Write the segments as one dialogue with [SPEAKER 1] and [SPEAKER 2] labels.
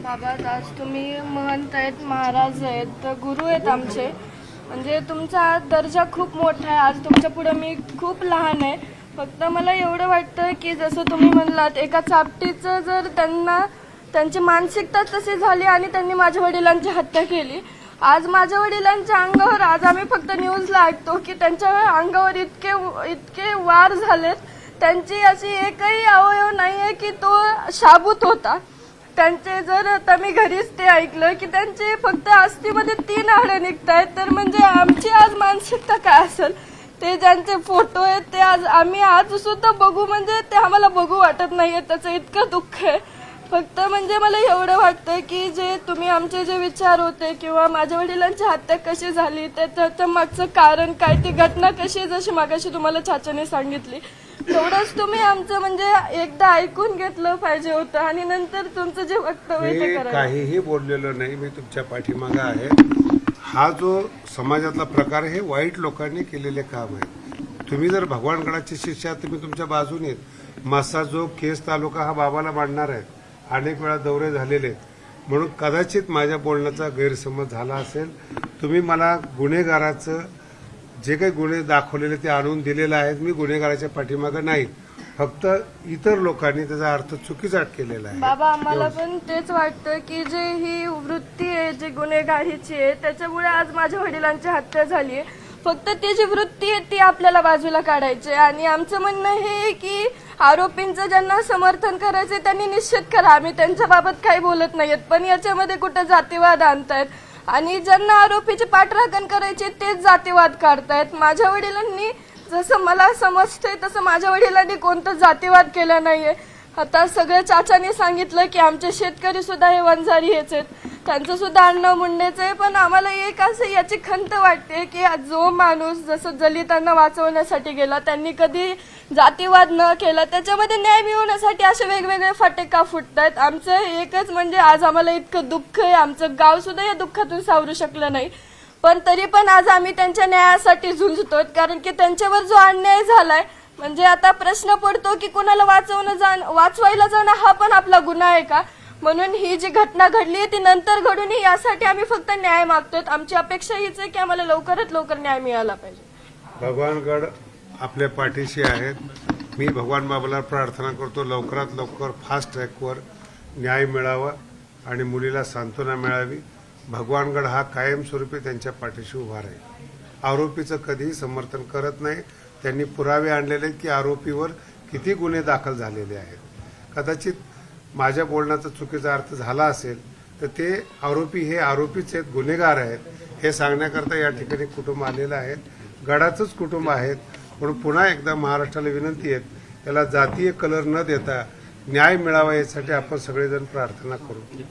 [SPEAKER 1] बाबा, आज तुम्ही महंत आहेत, महाराज आहेत, गुरु आहेत आमचे. म्हणजे तुमचा दर्जा खूप मोठा आहे. आज तुमच्या पुढे मी खूप लहान आहे. फक्त मला एवढं वाटतं की जसं तुम्ही म्हणलात, एका चापटीचं जर त्यांची मानसिकता तशी झाली आणि त्यांनी माझ्या वडिलांची हत्या केली. आज माझ्या वडिलांच्या अंगावर, आज आम्ही फक्त न्यूजला ऐकतो की त्यांच्या अंगावर इतके वार झालेत. त्यांची अशी एकही अवयव नाहीये की तो शाबूत होता. त्यांचे जर आता मी घरीच ते ऐकलं की त्यांचे फक्त अस्थिमध्ये 3 हाडे निघतायत. तर म्हणजे आमची आज मानसिकता काय असेल? ते ज्यांचे फोटो आहेत ते आम्ही आज सुद्धा बघू म्हणजे ते आम्हाला बघू वाटत नाहीये. त्याचं इतकं दुःख आहे. फक्त म्हणजे मला एवढं वाटतं की जे तुम्ही आमचे जे विचार होते किंवा माझ्या वडिलांची हत्या कशी झाली त्याचं मागचं कारण काय, ती घटना कशी, जशी मागाशी तुम्हाला चाचाने सांगितली, तेवढंच तुम्ही आमचं म्हणजे एकदा ऐकून घेतलं पाहिजे होतं आणि नंतर तुमचं जे वक्तव्य ते करायचं.
[SPEAKER 2] काहीही बोललेलो नाही, मी तुमच्या पाठीमागे आहे. हा जो समाजातला प्रकार हे वाईट लोकांनी केलेले काम आहे. तुम्ही जर भगवानगडाची शिष्या, तुम्ही तुमच्या बाजूने आहेत. मासा जो केस तालुका हा बाबाला मांडणार आहे. अनेक वेळा दौरे झालेले आहेत, म्हणून कदाचित माझ्या बोलण्याचा गैरसमज झाला असेल. तुम्ही मला गुन्हेगाराचं जे काही गुन्हे दाखवलेले ते आणून दिलेले आहेत. मी गुन्हेगाराच्या पाठीमागे नाही, फक्त इतर लोकांनी त्याचा अर्थ चुकीचा केलेला आहे.
[SPEAKER 1] बाबा, आम्हाला पण तेच वाटतं की जे ही वृत्ती आहे, जी गुन्हेगारीची आहे, त्याच्यामुळे आज माझ्या वडिलांची हत्या झाली आहे. फक्त ती जी वृत्ती आहे ती आपल्याला बाजूला काढायची. आणि आमचं म्हणणं हे की आरोपींचं ज्यांना समर्थन करायचं त्यांनी निश्चित करा. आम्ही त्यांच्या बाबत काही बोलत नाहीत, पण याच्यामध्ये कुठं जातीवाद आणतायत आणि ज्यांना आरोपीची पाठराखण करायची तेच जातीवाद काढतायत. माझ्या वडिलांनी, जसं मला समजतंय तसं माझ्या वडिलांनी कोणतं जातीवाद केला नाहीये. आता सगळ्या चाचांनी सांगितलं की आमचे शेतकरी सुद्धा हे वंजारी हेच आहेत, त्यांचं सुद्धा अन्न मुंडेच आहे. पण आम्हाला एक असं याची खंत वाटते की जो माणूस जसं दलितांना वाचवण्यासाठी गेला, त्यांनी कधी जातीवाद न केला, त्याच्यामध्ये न्याय मिळवण्यासाठी असे वेगवेगळे फाटे का फुटतायत. आमचं एकच म्हणजे आज आम्हाला इतकं दुःख आहे. आमचं गाव सुद्धा या दुःखातून सावरू शकलं नाही, पण तरी पण आज आम्ही त्यांच्या न्यायासाठी झुंजतोय. कारण की त्यांच्यावर जो अन्याय झालाय, म्हणजे आता प्रश्न पडतो की कुणाला वाचवायला जाणं हा पण आपला गुन्हा आहे का? म्हणून ही जी घटना घडली आहे ती नंतर घडू नये यासाठी आम्ही फक्त न्याय मागतोय. आमची अपेक्षा हीच आहे की आम्हाला लवकरात लवकर न्याय मिळाला पाहिजे.
[SPEAKER 2] भगवानगड आपल्या पाठीशी आहेत. मी भगवान बाबाला प्रार्थना करतो लवकरात लवकर फास्ट ट्रॅकवर न्याय मिळावा आणि मुलीला सांत्वना मिळावी. भगवानगड हा कायमस्वरूपी त्यांच्या पाठीशी उभा राहील. आरोपीचं कधीही समर्थन करत नाही. त्यांनी पुरावे आणलेले आहेत की आरोपीवर किती गुन्हे दाखल झालेले आहेत. कदाचित माझ्या बोलण्याचा चुकीचा अर्थ झाला असेल तर ते आरोपी हे आरोपीच आहेत, गुन्हेगार आहेत हे सांगण्याकरता या ठिकाणी कुटुंब आलेलं आहे. गडाचंच कुटुंब आहेत. म्हणून पुन्हा एकदा महाराष्ट्राला विनंती आहे, त्याला जातीय कलर न देता न्याय मिळावा यासाठी आपण सगळेजण प्रार्थना करू.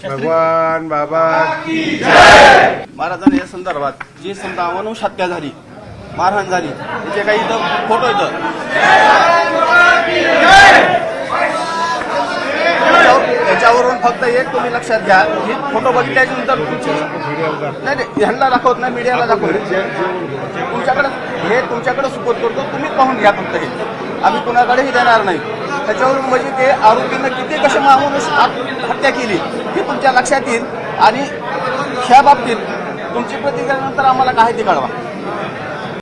[SPEAKER 2] भगवान बाबा की जय.
[SPEAKER 3] महाराजांनी या संदर्भात जी समजा अमानुष हत्या झाली, मारहाण झाली, त्याचे काही इथं फोटो येतं, त्याच्यावरून फक्त एक तुम्ही लक्षात घ्या, ही फोटो बघितल्याच्या नंतर नाही ह्यांना दाखवत नाही, मीडियाला दाखवत तुमच्याकडे सुपोर्द करतो, तुम्ही पाहून घ्या फक्त. हे आम्ही कुणाकडेही देणार नाही. त्याच्यावरून म्हणजे ते आरोपीनं किती कशी माणूस हत्या केली हे तुमच्या लक्षात येईल आणि ह्या बाबतीत तुमची प्रतिक्रिया नंतर आम्हाला काय ती कळवा.